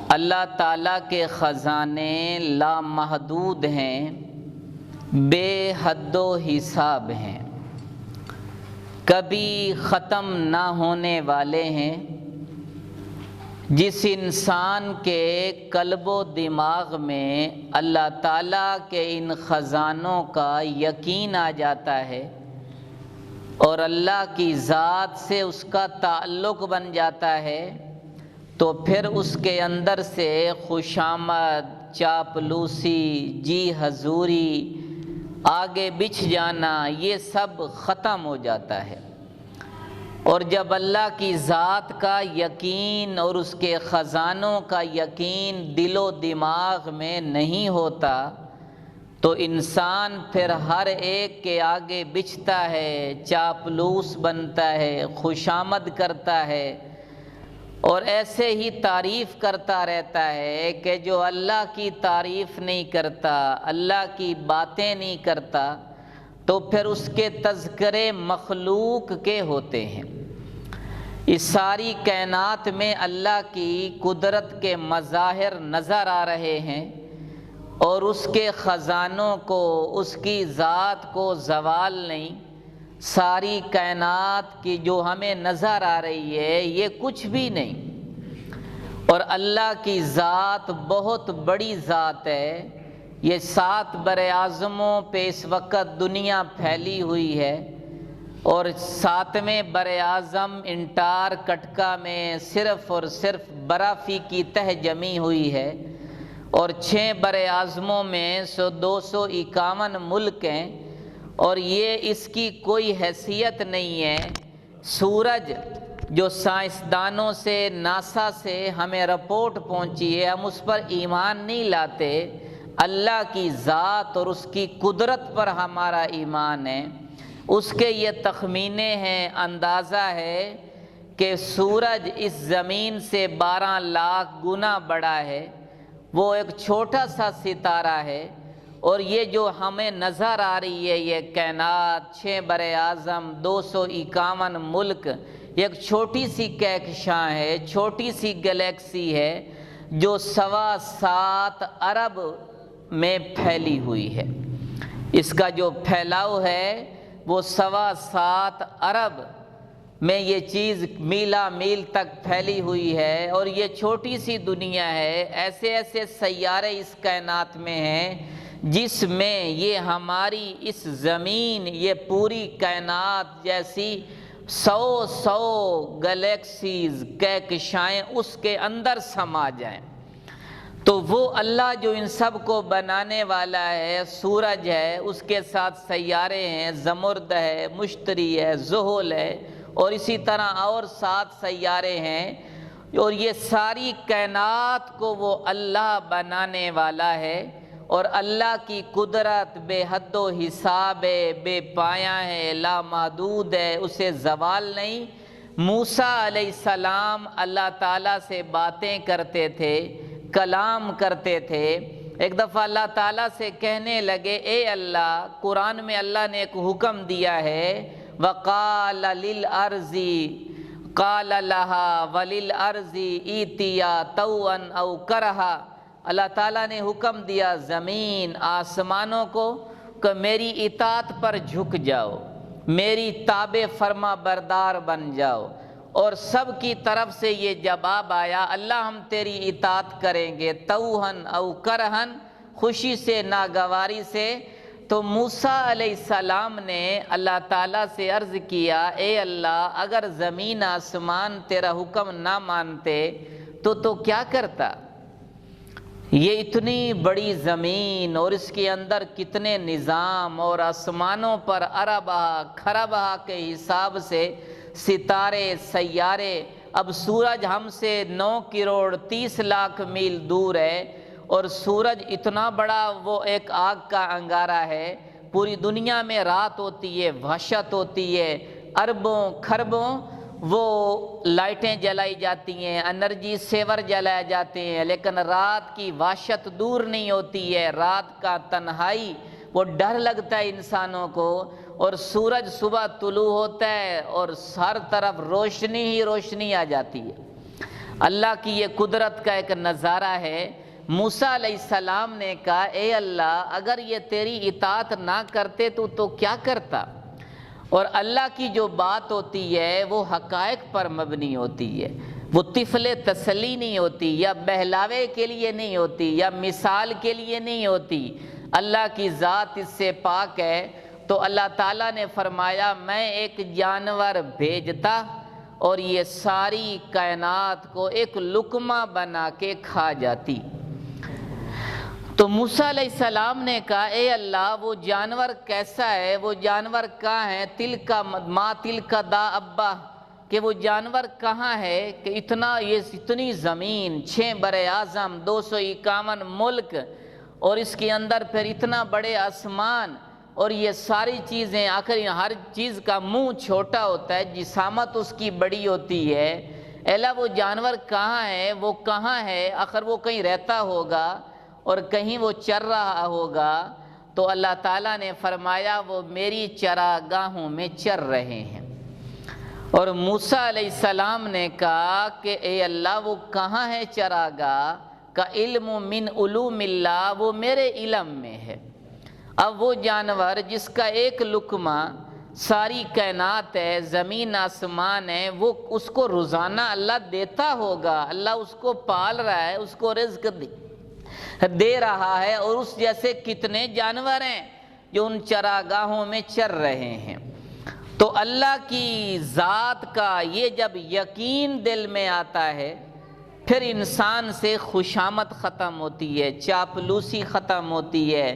اللہ تعالیٰ کے خزانے لامحدود ہیں، بے حد و حساب ہیں، کبھی ختم نہ ہونے والے ہیں۔ جس انسان کے قلب و دماغ میں اللہ تعالیٰ کے ان خزانوں کا یقین آ جاتا ہے اور اللہ کی ذات سے اس کا تعلق بن جاتا ہے، تو پھر اس کے اندر سے خوشامد، چاپلوسی، جی حضوری، آگے بچھ جانا، یہ سب ختم ہو جاتا ہے۔ اور جب اللہ کی ذات کا یقین اور اس کے خزانوں کا یقین دل و دماغ میں نہیں ہوتا تو انسان پھر ہر ایک کے آگے بچھتا ہے، چاپلوس بنتا ہے، خوشامد کرتا ہے اور ایسے ہی تعریف کرتا رہتا ہے کہ جو اللہ کی تعریف نہیں کرتا، اللہ کی باتیں نہیں کرتا، تو پھر اس کے تذکرے مخلوق کے ہوتے ہیں۔ اس ساری کائنات میں اللہ کی قدرت کے مظاہر نظر آ رہے ہیں اور اس کے خزانوں کو، اس کی ذات کو زوال نہیں۔ ساری کائنات کی جو ہمیں نظر آ رہی ہے یہ کچھ بھی نہیں، اور اللہ کی ذات بہت بڑی ذات ہے۔ یہ 7 براعظموں پہ اس وقت دنیا پھیلی ہوئی ہے، اور 7ویں براعظم انٹارکٹیکا میں صرف اور صرف برف کی تہ جمی ہوئی ہے، اور 6 براعظموں میں 251 ملک ہیں، اور یہ اس کی کوئی حیثیت نہیں ہے۔ سورج جو سائنسدانوں سے، ناسا سے ہمیں رپورٹ پہنچی ہے، ہم اس پر ایمان نہیں لاتے۔ اللہ کی ذات اور اس کی قدرت پر ہمارا ایمان ہے۔ اس کے یہ تخمینے ہیں، اندازہ ہے کہ سورج اس زمین سے 12 لاکھ گنا بڑا ہے۔ وہ ایک چھوٹا سا ستارہ ہے، اور یہ جو ہمیں نظر آ رہی ہے یہ کائنات، 6 براعظم، 251 ملک، ایک چھوٹی سی کہکشاں ہے، چھوٹی سی گلیکسی ہے جو 7.25 ارب میں پھیلی ہوئی ہے۔ اس کا جو پھیلاؤ ہے وہ 7.25 ارب میں یہ چیز میلا میل تک پھیلی ہوئی ہے، اور یہ چھوٹی سی دنیا ہے۔ ایسے ایسے سیارے اس کائنات میں ہیں جس میں یہ ہماری اس زمین، یہ پوری کائنات جیسی 100 گلیکسیز، کہکشائیں اس کے اندر سما جائیں۔ تو وہ اللہ جو ان سب کو بنانے والا ہے، سورج ہے، اس کے ساتھ سیارے ہیں، زمرد ہے، مشتری ہے، زحل ہے، اور اسی طرح اور 7 سیارے ہیں، اور یہ ساری کائنات کو وہ اللہ بنانے والا ہے۔ اور اللہ کی قدرت بے حد و حساب ہے، بے پایہ ہے، لامحدود ہے، اسے زوال نہیں۔ موسیٰ علیہ السلام اللہ تعالیٰ سے باتیں کرتے تھے، کلام کرتے تھے۔ ایک دفعہ اللہ تعالیٰ سے کہنے لگے، اے اللہ، قرآن میں اللہ نے ایک حکم دیا ہے، وَقَالَ لِلْأَرْضِ، قَالَ لَهَا وَلِلْأَرْضِ ائْتِيَا طَوْعًا أَوْ كَرْهًا۔ اللہ تعالیٰ نے حکم دیا زمین، آسمانوں کو کہ میری اطاعت پر جھک جاؤ، میری تابع فرما بردار بن جاؤ۔ اور سب کی طرف سے یہ جواب آیا، اللہ ہم تیری اطاعت کریں گے، طوعاً او کرہن، خوشی سے، ناگواری سے۔ تو موسیٰ علیہ السلام نے اللہ تعالیٰ سے عرض کیا، اے اللہ، اگر زمین آسمان تیرا حکم نہ مانتے تو کیا کرتا؟ یہ اتنی بڑی زمین اور اس کے اندر کتنے نظام، اور آسمانوں پر اربہ خربہ کے حساب سے ستارے، سیارے۔ اب سورج ہم سے 9 کروڑ 30 لاکھ میل دور ہے، اور سورج اتنا بڑا وہ ایک آگ کا انگارہ ہے۔ پوری دنیا میں رات ہوتی ہے، وحشت ہوتی ہے، اربوں کھربوں وہ لائٹیں جلائی جاتی ہیں، انرجی سیور جلائے جاتے ہیں، لیکن رات کی وحشت دور نہیں ہوتی ہے۔ رات کا تنہائی، وہ ڈر لگتا ہے انسانوں کو، اور سورج صبح طلوع ہوتا ہے اور ہر طرف روشنی ہی روشنی آ جاتی ہے۔ اللہ کی یہ قدرت کا ایک نظارہ ہے۔ موسیٰ علیہ السلام نے کہا اے اللہ اگر یہ تیری اطاعت نہ کرتے تو کیا کرتا؟ اور اللہ کی جو بات ہوتی ہے وہ حقائق پر مبنی ہوتی ہے، وہ طفل تسلی نہیں ہوتی، یا بہلاوے کے لیے نہیں ہوتی، یا مثال کے لیے نہیں ہوتی۔ اللہ کی ذات اس سے پاک ہے۔ تو اللہ تعالیٰ نے فرمایا میں ایک جانور بھیجتا اور یہ ساری کائنات کو ایک لقمہ بنا کے کھا جاتی۔ تو موسیٰ علیہ السلام نے کہا اے اللہ وہ جانور کیسا ہے، وہ جانور کہاں ہے؟ ما تلک دا ابا، کہ وہ جانور کہاں ہے کہ اتنی زمین، 6 براعظم، 251 ملک، اور اس کے اندر پھر اتنا بڑے آسمان، اور یہ ساری چیزیں، آخر ہر چیز کا منہ چھوٹا ہوتا ہے، جسامت اس کی بڑی ہوتی ہے۔ اے اللہ وہ جانور کہاں ہے، وہ کہاں ہے؟ آخر وہ کہیں رہتا ہوگا اور کہیں وہ چر رہا ہوگا۔ تو اللہ تعالیٰ نے فرمایا وہ میری چراگاہوں میں چر رہے ہیں۔ اور موسیٰ علیہ السلام نے کہا کہ اے اللہ وہ کہاں ہے چراگاہ؟ کا علم من علوم اللہ، وہ میرے علم میں ہے۔ اب وہ جانور جس کا ایک لقمہ ساری کائنات ہے، زمین آسمان ہے، وہ اس کو روزانہ اللہ دیتا ہوگا، اللہ اس کو پال رہا ہے، اس کو رزق دے رہا ہے، اور اس جیسے کتنے جانور ہیں جو ان چراگاہوں میں چر رہے ہیں۔ تو اللہ کی ذات کا یہ جب یقین دل میں آتا ہے پھر انسان سے خوشامد ختم ہوتی ہے، چاپلوسی ختم ہوتی ہے۔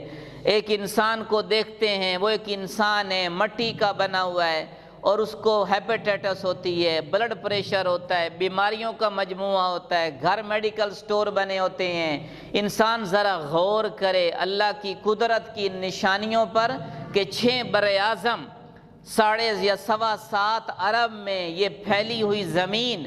ایک انسان کو دیکھتے ہیں، وہ ایک انسان ہے، مٹی کا بنا ہوا ہے، اور اس کو ہیپیٹائٹس ہوتی ہے، بلڈ پریشر ہوتا ہے، بیماریوں کا مجموعہ ہوتا ہے، گھر میڈیکل سٹور بنے ہوتے ہیں۔ انسان ذرا غور کرے اللہ کی قدرت کی نشانیوں پر کہ 6 براعظم، 7.25 ارب میں یہ پھیلی ہوئی زمین،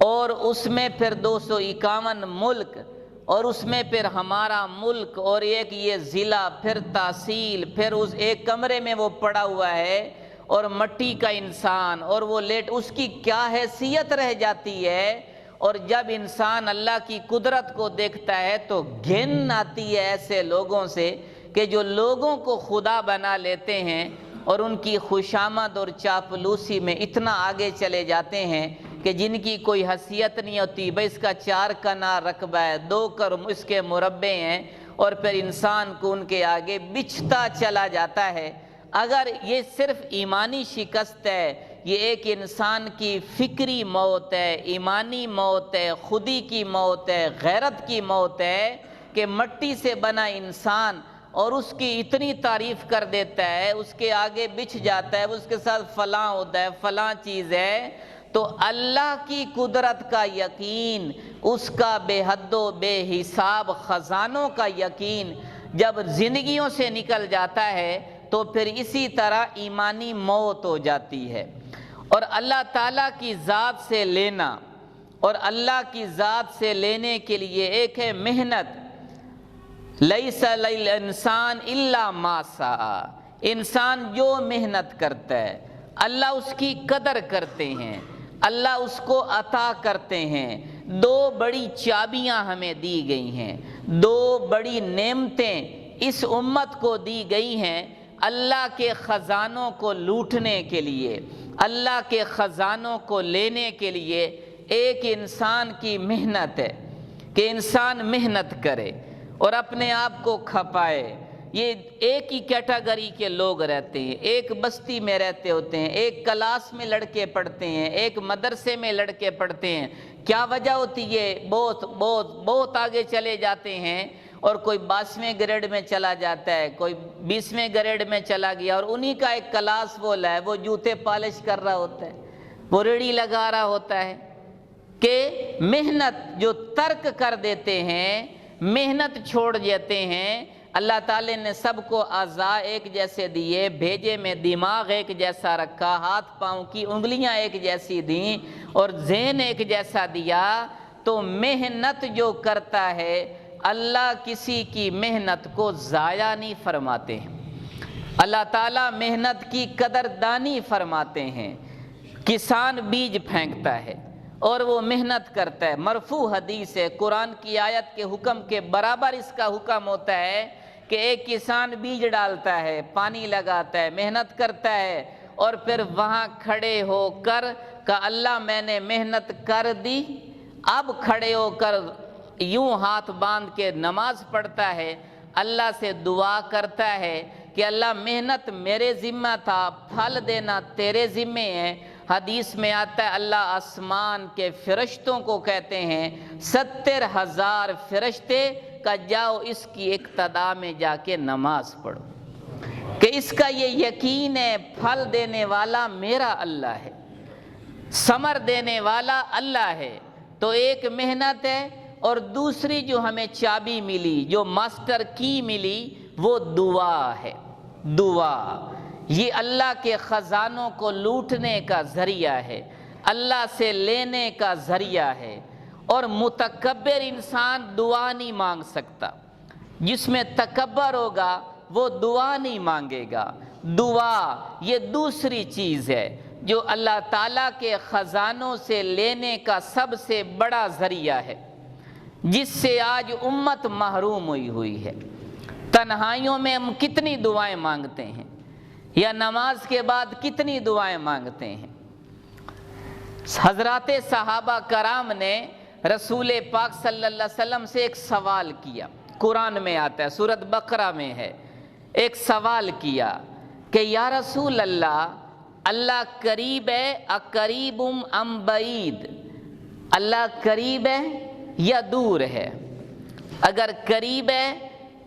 اور اس میں پھر 251 ملک، اور اس میں پھر ہمارا ملک، اور ایک یہ ضلع، پھر تحصیل، پھر اس ایک کمرے میں وہ پڑا ہوا ہے، اور مٹی کا انسان، اور وہ اس کی کیا حیثیت رہ جاتی ہے۔ اور جب انسان اللہ کی قدرت کو دیکھتا ہے تو گھن آتی ہے ایسے لوگوں سے کہ جو لوگوں کو خدا بنا لیتے ہیں اور ان کی خوشامد اور چاپلوسی میں اتنا آگے چلے جاتے ہیں کہ جن کی کوئی حیثیت نہیں ہوتی، بھئی اس کا 4 کنار رقبہ ہے، 2 اس کے مربع ہیں، اور پھر انسان کو ان کے آگے بچھتا چلا جاتا ہے۔ اگر یہ صرف ایمانی شکست ہے، یہ ایک انسان کی فکری موت ہے، ایمانی موت ہے، خودی کی موت ہے، غیرت کی موت ہے کہ مٹی سے بنا انسان اور اس کی اتنی تعریف کر دیتا ہے، اس کے آگے بچھ جاتا ہے، اس کے ساتھ فلاں ہوتا ہے، فلاں چیز ہے۔ تو اللہ کی قدرت کا یقین، اس کا بے حد و بے حساب خزانوں کا یقین جب زندگیوں سے نکل جاتا ہے تو پھر اسی طرح ایمانی موت ہو جاتی ہے۔ اور اللہ تعالیٰ کی ذات سے لینا، اور اللہ کی ذات سے لینے کے لیے ایک ہے محنت۔ لیس للانسان الا ما سعی، انسان جو محنت کرتا ہے اللہ اس کی قدر کرتے ہیں، اللہ اس کو عطا کرتے ہیں۔ 2 بڑی چابیاں ہمیں دی گئی ہیں، 2 بڑی نعمتیں اس امت کو دی گئی ہیں اللہ کے خزانوں کو لوٹنے کے لیے، اللہ کے خزانوں کو لینے کے لیے۔ ایک انسان کی محنت ہے کہ انسان محنت کرے اور اپنے آپ کو کھپائے۔ یہ ایک ہی کیٹیگری کے لوگ رہتے ہیں، ایک بستی میں رہتے ہوتے ہیں، ایک کلاس میں لڑکے پڑھتے ہیں، ایک مدرسے میں لڑکے پڑھتے ہیں۔ کیا وجہ ہوتی ہے؟ بہت آگے چلے جاتے ہیں، اور کوئی 22ویں گریڈ میں چلا جاتا ہے، کوئی 20ویں گریڈ میں چلا گیا، اور انہی کا ایک کلاس بولا ہے، وہ جوتے پالش کر رہا ہوتا ہے، وہ ریڑھی لگا رہا ہوتا ہے۔ کہ محنت جو ترک کر دیتے ہیں، محنت چھوڑ دیتے ہیں۔ اللہ تعالی نے سب کو اعضاء ایک جیسے دیے، بھیجے میں دماغ ایک جیسا رکھا، ہاتھ پاؤں کی انگلیاں ایک جیسی دیں، اور ذہن ایک جیسا دیا۔ تو محنت جو کرتا ہے اللہ کسی کی محنت کو ضائع نہیں فرماتے ہیں۔ اللہ تعالیٰ محنت کی قدردانی فرماتے ہیں۔ کسان بیج پھینکتا ہے، اور وہ محنت کرتا ہے۔ مرفوع حدیث ہے، قرآن کی آیت کے حکم کے برابر اس کا حکم ہوتا ہے کہ ایک کسان بیج ڈالتا ہے، پانی لگاتا ہے، محنت کرتا ہے، اور پھر وہاں کھڑے ہو کر کہ اللہ میں نے محنت کر دی، اب کھڑے ہو کر یوں ہاتھ باندھ کے نماز پڑھتا ہے، اللہ سے دعا کرتا ہے کہ اللہ محنت میرے ذمہ تھا، پھل دینا تیرے ذمہ ہے۔ حدیث میں آتا ہے اللہ آسمان کے فرشتوں کو کہتے ہیں 70,000 فرشتے کہ جاؤ اس کی اقتداء میں جا کے نماز پڑھو، کہ اس کا یہ یقین ہے پھل دینے والا میرا اللہ ہے، ثمر دینے والا اللہ ہے۔ تو ایک محنت ہے، اور دوسری جو ہمیں چابی ملی، جو ماسٹر کی ملی، وہ دعا ہے۔ دعا یہ اللہ کے خزانوں کو لوٹنے کا ذریعہ ہے، اللہ سے لینے کا ذریعہ ہے، اور متکبر انسان دعا نہیں مانگ سکتا۔ جس میں تکبر ہوگا وہ دعا نہیں مانگے گا۔ دعا یہ دوسری چیز ہے جو اللہ تعالیٰ کے خزانوں سے لینے کا سب سے بڑا ذریعہ ہے، جس سے آج امت محروم ہوئی ہے۔ تنہائیوں میں ہم کتنی دعائیں مانگتے ہیں، یا نماز کے بعد کتنی دعائیں مانگتے ہیں۔ حضرات صحابہ کرام نے رسول پاک صلی اللہ علیہ وسلم سے ایک سوال کیا، قرآن میں آتا ہے، سورۃ بقرہ میں ہے، ایک سوال کیا کہ یا رسول اللہ، اللہ قریب ہے اقریب ام بعید؟ اللہ قریب ہے یا دور ہے؟ اگر قریب ہے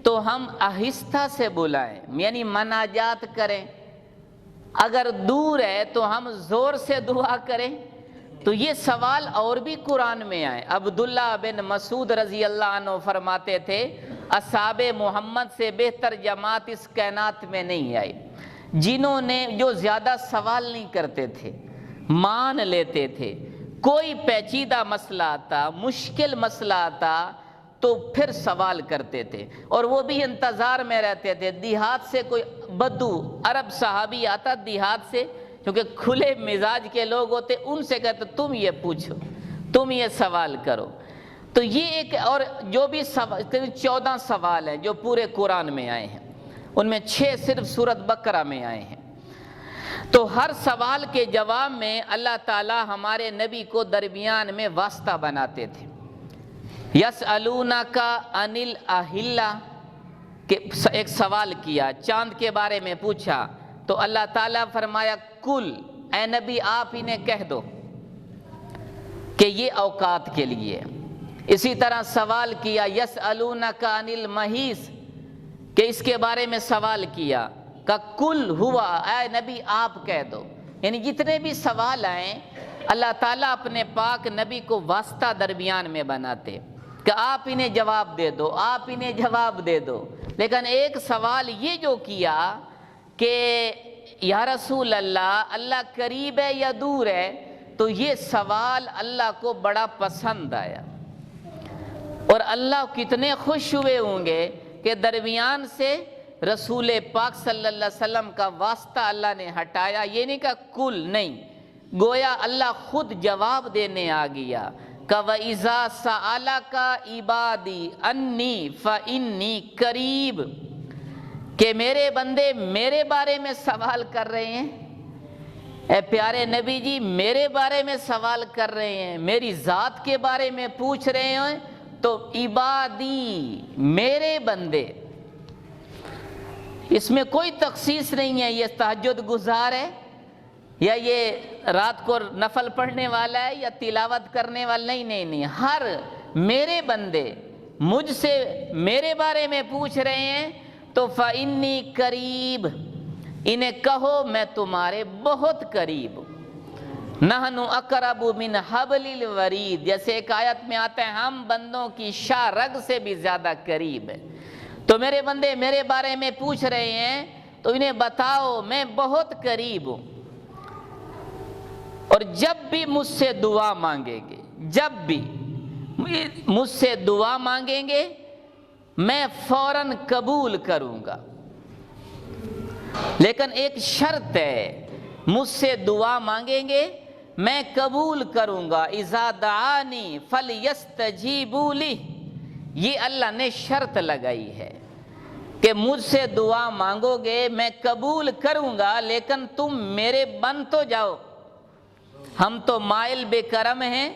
تو ہم آہستہ سے بلائیں، یعنی مناجات کریں، اگر دور ہے تو ہم زور سے دعا کریں۔ تو یہ سوال اور بھی قرآن میں آئے۔ عبداللہ بن مسعود رضی اللہ عنہ فرماتے تھے اصحاب محمد سے بہتر جماعت اس کائنات میں نہیں آئی، جنہوں نے جو زیادہ سوال نہیں کرتے تھے، مان لیتے تھے۔ کوئی پیچیدہ مسئلہ آتا، مشکل مسئلہ آتا تو پھر سوال کرتے تھے، اور وہ بھی انتظار میں رہتے تھے۔ دیہات سے کوئی بدو عرب صحابی آتا دیہات سے، کیونکہ کھلے مزاج کے لوگ ہوتے، ان سے کہتے تم یہ پوچھو، تم یہ سوال کرو۔ تو یہ ایک، اور جو بھی 14 سوال ہیں جو پورے قرآن میں آئے ہیں، ان میں 6 صرف سورۃ بقرہ میں آئے ہیں۔ تو ہر سوال کے جواب میں اللہ تعالی ہمارے نبی کو درمیان میں واسطہ بناتے تھے۔ یسألونک عن الأہلہ، کہ ایک سوال کیا، چاند کے بارے میں پوچھا، تو اللہ تعالیٰ فرمایا کل، اے نبی آپ انہیں کہہ دو کہ یہ اوقات کے لیے۔ اسی طرح سوال کیا یسألونک عن المحیض، کہ اس کے بارے میں سوال کیا کہ کل ہوا، اے نبی آپ کہہ دو۔ یعنی جتنے بھی سوال آئیں اللہ تعالیٰ اپنے پاک نبی کو واسطہ درمیان میں بناتے کہ آپ انہیں جواب دے دو، آپ انہیں جواب دے دو۔ لیکن ایک سوال یہ جو کیا کہ یا رسول اللہ، اللہ قریب ہے یا دور ہے، تو یہ سوال اللہ کو بڑا پسند آیا، اور اللہ کتنے خوش ہوئے ہوں گے کہ درمیان سے رسول پاک صلی اللہ علیہ وسلم کا واسطہ اللہ نے ہٹایا۔ یہ نہیں کہ کل، نہیں، گویا اللہ خود جواب دینے آ گیا کہ وَإِذَا سَأَلَكَ عِبَادِي أَنِّي فَإِنِّي قَرِيبٌ، کہ میرے بندے میرے بارے میں سوال کر رہے ہیں۔ اے پیارے نبی جی، میرے بارے میں سوال کر رہے ہیں، میری ذات کے بارے میں پوچھ رہے ہیں، تو عبادی، میرے بندے، اس میں کوئی تخصیص نہیں ہے یہ تہجد گزار ہے یا یہ رات کو نفل پڑھنے والا ہے یا تلاوت کرنے والا، نہیں، ہر میرے بندے مجھ سے میرے بارے میں پوچھ رہے ہیں، تو فَإِنِّي قریب، انہیں کہو میں تمہارے بہت قریب ہوں۔ نحن اقرب من حبل الورید، جیسے ایک آیت میں آتا ہے ہم بندوں کی شاہ رگ سے بھی زیادہ قریب ہے۔ تو میرے بندے میرے بارے میں پوچھ رہے ہیں تو انہیں بتاؤ میں بہت قریب ہوں، اور جب بھی مجھ سے دعا مانگیں گے، جب بھی مجھ سے دعا مانگیں گے میں فوراً قبول کروں گا، لیکن ایک شرط ہے، مجھ سے دعا مانگیں گے میں قبول کروں گا، اذا دعانی فلیستجیبوا لی، یہ اللہ نے شرط لگائی ہے کہ مجھ سے دعا مانگو گے میں قبول کروں گا، لیکن تم میرے بن تو جاؤ۔ ہم تو مائل بے کرم ہیں،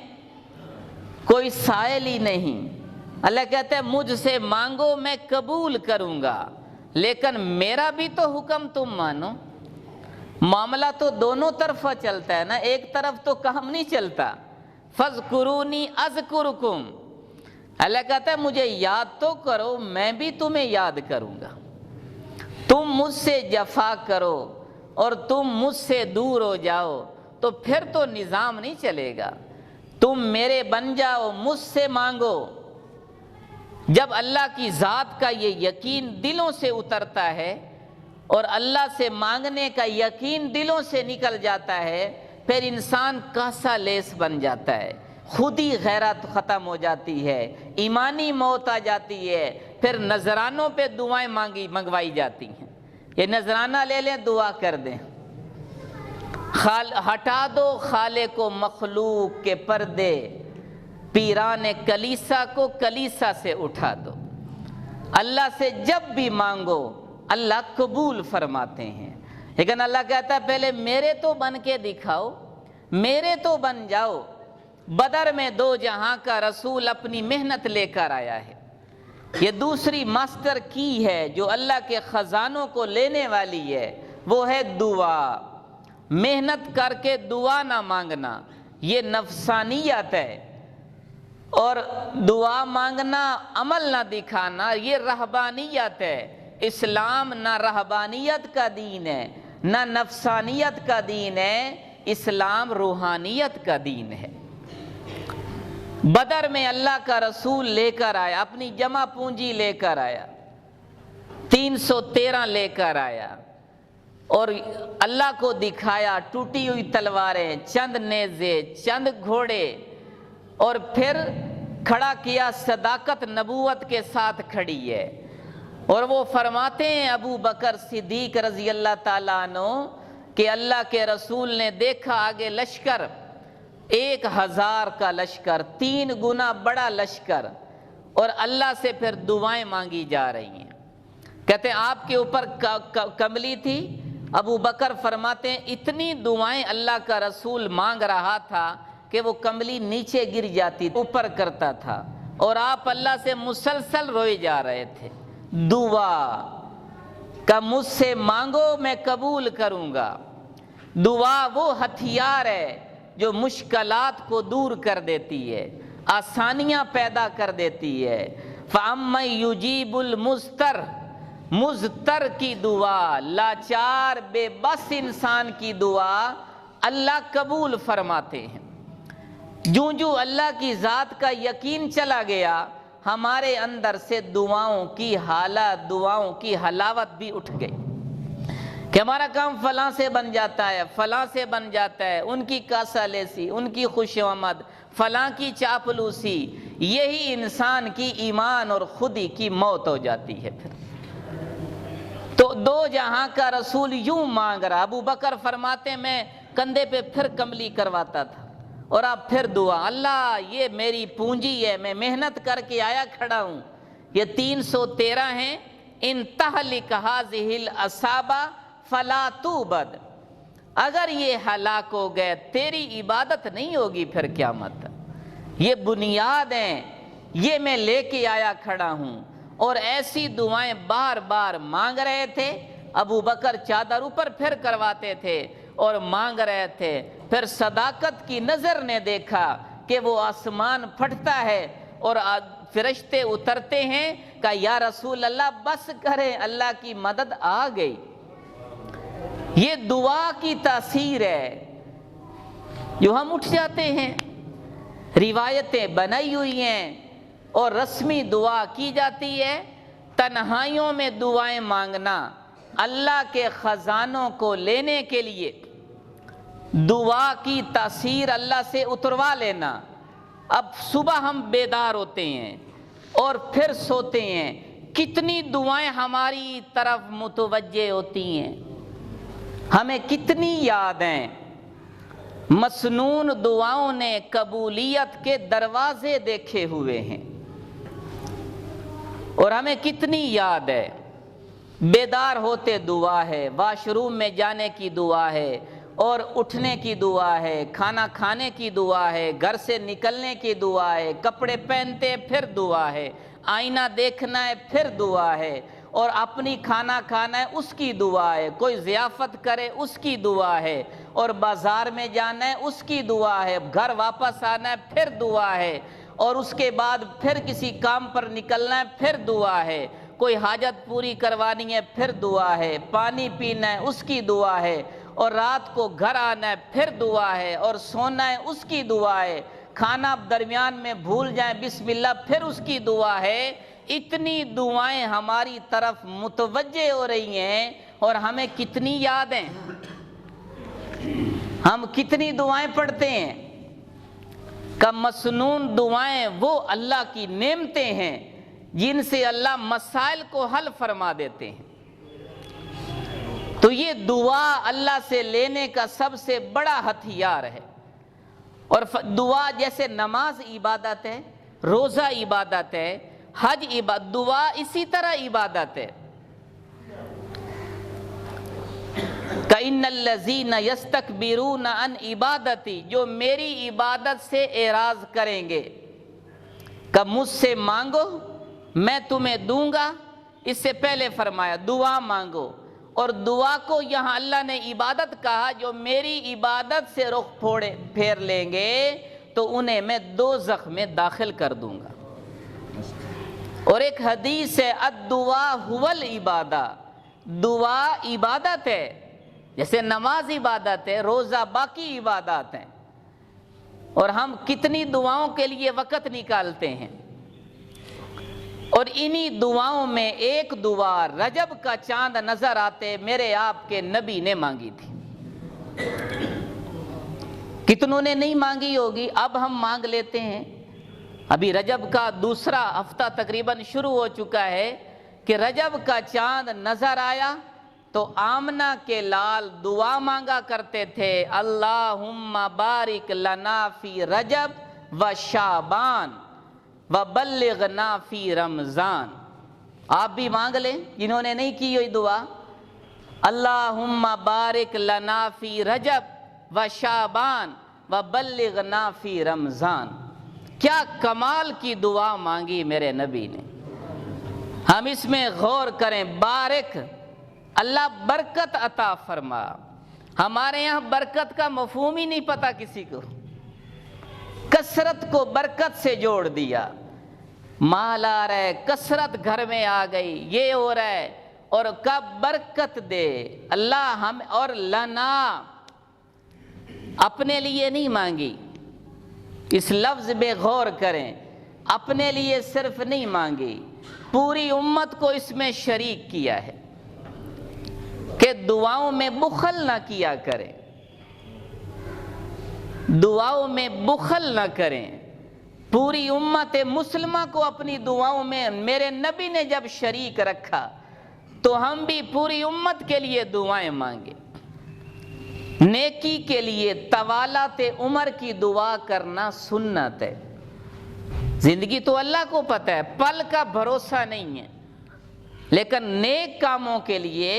کوئی سائل ہی نہیں۔ اللہ کہتا ہے مجھ سے مانگو میں قبول کروں گا، لیکن میرا بھی تو حکم تم مانو۔ معاملہ تو دونوں طرفہ چلتا ہے نا، ایک طرف تو کام نہیں چلتا۔ فاذکرونی اذکرکم، اللہ کہتا ہے مجھے یاد تو کرو، میں بھی تمہیں یاد کروں گا۔ تم مجھ سے جفا کرو اور تم مجھ سے دور ہو جاؤ تو پھر تو نظام نہیں چلے گا۔ تم میرے بن جاؤ، مجھ سے مانگو۔ جب اللہ کی ذات کا یہ یقین دلوں سے اترتا ہے اور اللہ سے مانگنے کا یقین دلوں سے نکل جاتا ہے، پھر انسان کاسا لیس بن جاتا ہے، خود ہی غیرت ختم ہو جاتی ہے، ایمانی موت آ جاتی ہے، پھر نذرانوں پہ دعائیں منگوائی جاتی ہیں۔ یہ نذرانہ لے لیں، دعا کر دیں، ہٹا دو خالق و مخلوق کے پردے، پیران کلیسا کو کلیسا سے اٹھا دو۔ اللہ سے جب بھی مانگو اللہ قبول فرماتے ہیں، لیکن اللہ کہتا ہے پہلے میرے تو بن کے دکھاؤ، میرے تو بن جاؤ۔ بدر میں 2 جہاں کا رسول اپنی محنت لے کر آیا ہے۔ یہ دوسری ماسٹر کی ہے جو اللہ کے خزانوں کو لینے والی ہے، وہ ہے دعا۔ محنت کر کے دعا نہ مانگنا، یہ نفسانیت ہے، اور دعا مانگنا عمل نہ دکھانا یہ رہبانیت ہے۔ اسلام نہ رہبانیت کا دین ہے نہ نفسانیت کا دین ہے، اسلام روحانیت کا دین ہے۔ بدر میں اللہ کا رسول لے کر آیا، اپنی جمع پونجی لے کر آیا، 313 لے کر آیا، اور اللہ کو دکھایا ٹوٹی ہوئی تلواریں، چند نیزے، چند گھوڑے، اور پھر کھڑا کیا صداقت نبوت کے ساتھ کھڑی ہے۔ اور وہ فرماتے ہیں ابو بکر صدیق رضی اللہ تعالیٰ عنہ کہ اللہ کے رسول نے دیکھا آگے لشکر، 1000 کا لشکر، 3 گنا بڑا لشکر، اور اللہ سے پھر دعائیں مانگی جا رہی ہیں۔ کہتے ہیں آپ کے اوپر کملی تھی؟ ابو بکر فرماتے ہیں اتنی دعائیں اللہ کا رسول مانگ رہا تھا کہ وہ کملی نیچے گر جاتی، اوپر کرتا تھا، اور آپ اللہ سے مسلسل روئے جا رہے تھے۔ دعا کا مجھ سے مانگو میں قبول کروں گا۔ دعا وہ ہتھیار ہے جو مشکلات کو دور کر دیتی ہے، آسانیاں پیدا کر دیتی ہے۔ فَأَمَّن يُجِيبُ الْمُضْطَرَّ، مضطر کی دعا، لاچار بے بس انسان کی دعا اللہ قبول فرماتے ہیں۔ جو اللہ کی ذات کا یقین چلا گیا، ہمارے اندر سے دعاؤں کی حالت، دعاؤں کی حلاوت بھی اٹھ گئی کہ ہمارا کام فلاں سے بن جاتا ہے، فلاں سے بن جاتا ہے، ان کی کاسا لیسی، ان کی خوش آمد، فلاں کی چاپلوسی، یہی انسان کی ایمان اور خودی کی موت ہو جاتی ہے۔ پھر تو 2 جہاں کا رسول یوں مانگ رہا۔ ابو بکر فرماتے ہیں میں کندھے پہ پھر کملی کرواتا تھا، اور آپ پھر دعا، اللہ یہ میری پونجی ہے، میں محنت کر کے آیا کھڑا ہوں، یہ 313 ہیں، ان تہلک ہذہ الاصابہ فلا توبد، اگر یہ ہلاک ہو گئے تیری عبادت نہیں ہوگی پھر قیامت۔ یہ بنیاد ہیں، یہ میں لے کے آیا کھڑا ہوں۔ اور ایسی دعائیں بار بار مانگ رہے تھے۔ ابو بکر چادر اوپر پھر کرواتے تھے اور مانگ رہے تھے۔ پھر صداقت کی نظر نے دیکھا کہ وہ آسمان پھٹتا ہے اور فرشتے اترتے ہیں، کہا یا رسول اللہ بس کریں، اللہ کی مدد آ گئی۔ یہ دعا کی تاثیر ہے جو ہم اٹھ جاتے ہیں، روایتیں بنائی ہوئی ہیں اور رسمی دعا کی جاتی ہے۔ تنہائیوں میں دعائیں مانگنا، اللہ کے خزانوں کو لینے کے لیے دعا کی تاثیر اللہ سے اتروا لینا۔ اب صبح ہم بیدار ہوتے ہیں اور پھر سوتے ہیں، کتنی دعائیں ہماری طرف متوجہ ہوتی ہیں، ہمیں کتنی یاد ہیں۔ مسنون دعاؤں نے قبولیت کے دروازے دیکھے ہوئے ہیں، اور ہمیں کتنی یاد ہے، بیدار ہوتے دعا ہے، واش روم میں جانے کی دعا ہے، اور اٹھنے کی دعا ہے، کھانا کھانے کی دعا ہے، گھر سے نکلنے کی دعا ہے، کپڑے پہنتے پھر دعا ہے، آئینہ دیکھنا ہے پھر دعا ہے، اور اپنی کھانا کھانا ہے اس کی دعا ہے، کوئی ضیافت کرے اس کی دعا ہے، اور بازار میں جانا ہے اس کی دعا ہے، گھر واپس آنا ہے پھر دعا ہے، اور اس کے بعد پھر کسی کام پر نکلنا ہے پھر دعا ہے، کوئی حاجت پوری کروانی ہے پھر دعا ہے، پانی پینا ہے اس کی دعا ہے، اور رات کو گھر آنا ہے پھر دعا ہے، اور سونا ہے اس کی دعا ہے، کھانا درمیان میں بھول جائیں بسم اللہ پھر اس کی دعا ہے۔ اتنی دعائیں ہماری طرف متوجہ ہو رہی ہیں، اور ہمیں کتنی یاد ہیں، ہم کتنی دعائیں پڑھتے ہیں۔ کہ مسنون دعائیں وہ اللہ کی نعمتیں ہیں جن سے اللہ مسائل کو حل فرما دیتے ہیں۔ تو یہ دعا اللہ سے لینے کا سب سے بڑا ہتھیار ہے، اور دعا جیسے نماز عبادت ہے، روزہ عبادت ہے، حج عبادت، دعا اسی طرح عبادت ہے۔ کَإِنَّ الَّذِينَ يَسْتَكْبِرُونَ عَنْ عِبَادَتِي، جو میری عبادت سے اعراض کریں گے، کہ مجھ سے مانگو میں تمہیں دوں گا، اس سے پہلے فرمایا دعا مانگو، اور دعا کو یہاں اللہ نے عبادت کہا، جو میری عبادت سے رخ پھیر لیں گے تو انہیں میں دوزخ میں داخل کر دوں گا۔ اور ایک حدیث ہے الدعا هو العبادہ، دعا عبادت ہے، جیسے نماز عبادت ہے، روزہ باقی عبادات ہیں، اور ہم کتنی دعاؤں کے لیے وقت نکالتے ہیں۔ اور انہی دعاؤں میں ایک دعا رجب کا چاند نظر آتے میرے آپ کے نبی نے مانگی تھی۔ کتنوں نے نہیں مانگی ہوگی، اب ہم مانگ لیتے ہیں۔ ابھی رجب کا دوسرا ہفتہ تقریباً شروع ہو چکا ہے کہ رجب کا چاند نظر آیا تو آمنہ کے لال دعا مانگا کرتے تھے، اللہم بارک لنا فی رجب و شعبان وبلغنا فی رمضان۔ آپ بھی مانگ لیں جنہوں نے نہیں کی ہوئی دعا، اللہم بارک لنا فی رجب و شعبان وبلغنا فی رمضان۔ کیا کمال کی دعا مانگی میرے نبی نے، ہم اس میں غور کریں۔ بارک، اللہ برکت عطا فرما۔ ہمارے یہاں برکت کا مفہوم ہی نہیں پتا کسی کو، کثرت کو برکت سے جوڑ دیا، مال آ رہا ہے، کثرت گھر میں آ گئی، یہ ہو رہا ہے، اور کب برکت دے اللہ ہم، اور لنا اپنے لیے نہیں مانگی، اس لفظ بے غور کریں، اپنے لیے صرف نہیں مانگی، پوری امت کو اس میں شریک کیا ہے کہ دعاؤں میں بخل نہ کیا کریں، دعاؤں میں بخل نہ کریں۔ پوری امت مسلمہ کو اپنی دعاؤں میں میرے نبی نے جب شریک رکھا تو ہم بھی پوری امت کے لیے دعائیں مانگیں، نیکی کے لیے طوالت عمر کی دعا کرنا سنت ہے۔ زندگی تو اللہ کو پتہ ہے، پل کا بھروسہ نہیں ہے، لیکن نیک کاموں کے لیے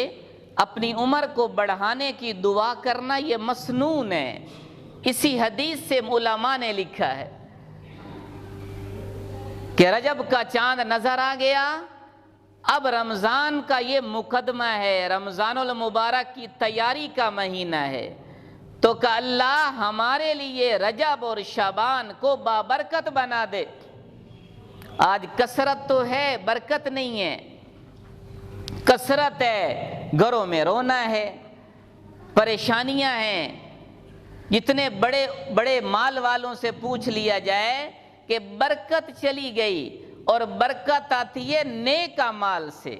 اپنی عمر کو بڑھانے کی دعا کرنا یہ مسنون ہے۔ اسی حدیث سے علماء نے لکھا ہے کہ رجب کا چاند نظر آ گیا، اب رمضان کا یہ مقدمہ ہے، رمضان المبارک کی تیاری کا مہینہ ہے، تو کہ اللہ ہمارے لیے رجب اور شعبان کو بابرکت بنا دے۔ آج کثرت تو ہے، برکت نہیں ہے، کثرت ہے، گھروں میں رونا ہے، پریشانیاں ہیں، جتنے بڑے بڑے مال والوں سے پوچھ لیا جائے کہ برکت چلی گئی، اور برکت آتی ہے نیک اعمال سے۔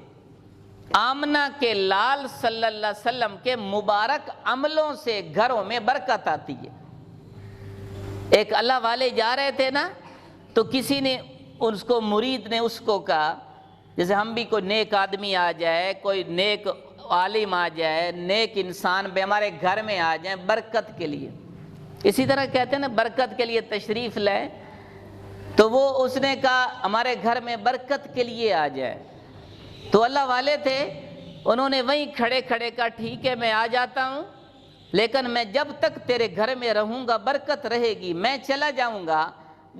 آمنہ کے لال صلی اللہ علیہ وسلم کے مبارک عملوں سے گھروں میں برکت آتی ہے۔ ایک اللہ والے جا رہے تھے نا، تو کسی نے اس کو، مرید نے اس کو کہا، جیسے ہم بھی کوئی نیک آدمی آ جائے، کوئی نیک عالم آ جائے، نیک انسان بھی ہمارے گھر میں آ جائیں برکت کے لیے، اسی طرح کہتے ہیں نا برکت کے لیے تشریف لائیں، تو وہ اس نے کہا ہمارے گھر میں برکت کے لیے آ جائے، تو اللہ والے تھے، انہوں نے وہیں کھڑے کھڑے کہا ٹھیک ہے میں آ جاتا ہوں، لیکن میں جب تک تیرے گھر میں رہوں گا برکت رہے گی، میں چلا جاؤں گا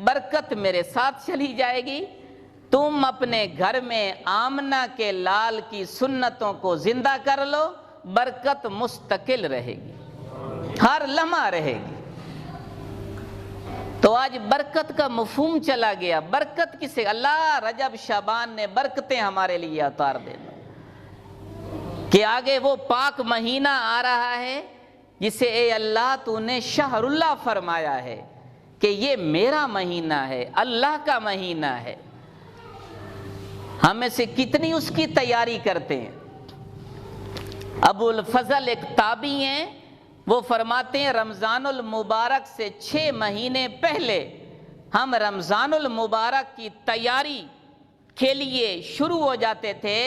برکت میرے ساتھ چلی جائے گی، تم اپنے گھر میں آمنہ کے لال کی سنتوں کو زندہ کر لو، برکت مستقل رہے گی، ہر لمحہ رہے گی۔ تو آج برکت کا مفہوم چلا گیا، برکت کسے؟ اللہ رجب شعبان نے برکتیں ہمارے لیے اتار دینا کہ آگے وہ پاک مہینہ آ رہا ہے جسے اے اللہ تو نے شہر اللہ فرمایا ہے کہ یہ میرا مہینہ ہے، اللہ کا مہینہ ہے۔ ہم میں سے کتنی اس کی تیاری کرتے ہیں؟ ابو الفضل ایک تابعی ہیں، وہ فرماتے ہیں رمضان المبارک سے 6 مہینے پہلے ہم رمضان المبارک کی تیاری کے لیے شروع ہو جاتے تھے،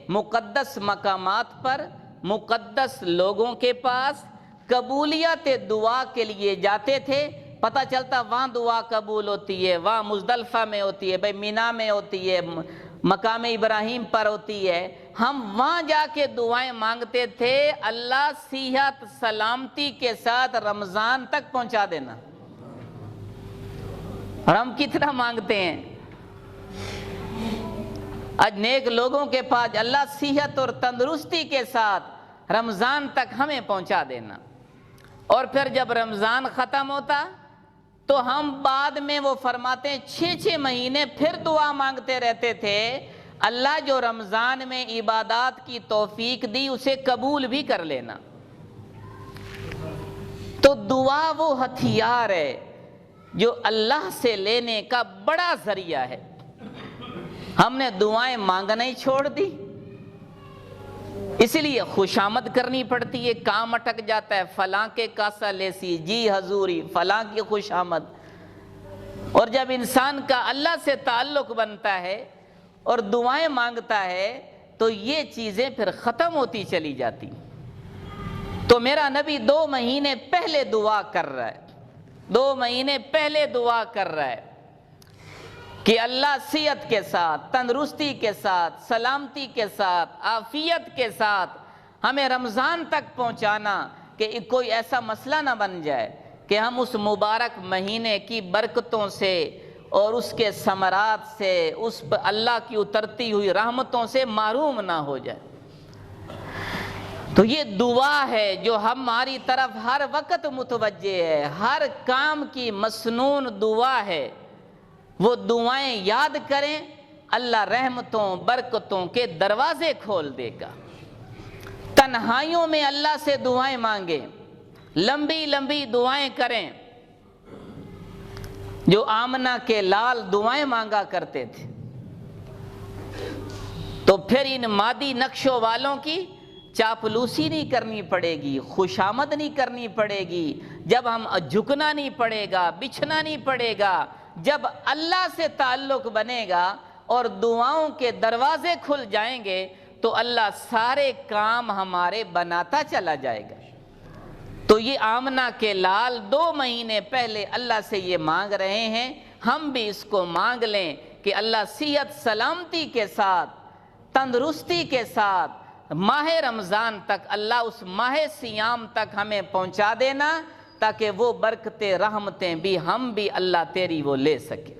مقدس مقامات پر، مقدس لوگوں کے پاس قبولیت دعا کے لیے جاتے تھے، پتہ چلتا وہاں دعا قبول ہوتی ہے، وہاں مزدلفہ میں ہوتی ہے، مینا میں ہوتی ہے، مقام ابراہیم پر ہوتی ہے، ہم وہاں جا کے دعائیں مانگتے تھے اللہ صحت سلامتی کے ساتھ رمضان تک پہنچا دینا۔ اور ہم کتنا مانگتے ہیں آج نیک لوگوں کے پاس، اللہ صحت اور تندرستی کے ساتھ رمضان تک ہمیں پہنچا دینا۔ اور پھر جب رمضان ختم ہوتا تو ہم بعد میں وہ فرماتے ہیں 6 مہینے پھر دعا مانگتے رہتے تھے اللہ جو رمضان میں عبادات کی توفیق دی اسے قبول بھی کر لینا۔ تو دعا وہ ہتھیار ہے جو اللہ سے لینے کا بڑا ذریعہ ہے۔ ہم نے دعائیں مانگنا ہی چھوڑ دی، اس لیے خوشامد کرنی پڑتی ہے، کام اٹک جاتا ہے، فلاں کے کاسا لیسی جی حضوری، فلاں کی خوشامد۔ اور جب انسان کا اللہ سے تعلق بنتا ہے اور دعائیں مانگتا ہے تو یہ چیزیں پھر ختم ہوتی چلی جاتی۔ تو میرا نبی 2 مہینے پہلے دعا کر رہا ہے، 2 مہینے پہلے دعا کر رہا ہے کہ اللہ صحت کے ساتھ، تندرستی کے ساتھ، سلامتی کے ساتھ، عافیت کے ساتھ ہمیں رمضان تک پہنچانا، کہ کوئی ایسا مسئلہ نہ بن جائے کہ ہم اس مبارک مہینے کی برکتوں سے اور اس کے ثمرات سے، اس پر اللہ کی اترتی ہوئی رحمتوں سے محروم نہ ہو جائے۔ تو یہ دعا ہے جو ہماری طرف ہر وقت متوجہ ہے، ہر کام کی مسنون دعا ہے۔ وہ دعائیں یاد کریں، اللہ رحمتوں برکتوں کے دروازے کھول دے گا۔ تنہائیوں میں اللہ سے دعائیں مانگیں، لمبی لمبی دعائیں کریں، جو آمنہ کے لال دعائیں مانگا کرتے تھے۔ تو پھر ان مادی نقشوں والوں کی چاپلوسی نہیں کرنی پڑے گی، خوشامد نہیں کرنی پڑے گی، جب ہم جھکنا نہیں پڑے گا، بچھنا نہیں پڑے گا۔ جب اللہ سے تعلق بنے گا اور دعاؤں کے دروازے کھل جائیں گے تو اللہ سارے کام ہمارے بناتا چلا جائے گا۔ تو یہ آمنہ کے لال 2 مہینے پہلے اللہ سے یہ مانگ رہے ہیں، ہم بھی اس کو مانگ لیں کہ اللہ صحت سلامتی کے ساتھ، تندرستی کے ساتھ ماہ رمضان تک، اللہ اس ماہ سیام تک ہمیں پہنچا دینا، تاکہ وہ برکتیں رحمتیں بھی ہم بھی اللہ تیری وہ لے سکیں۔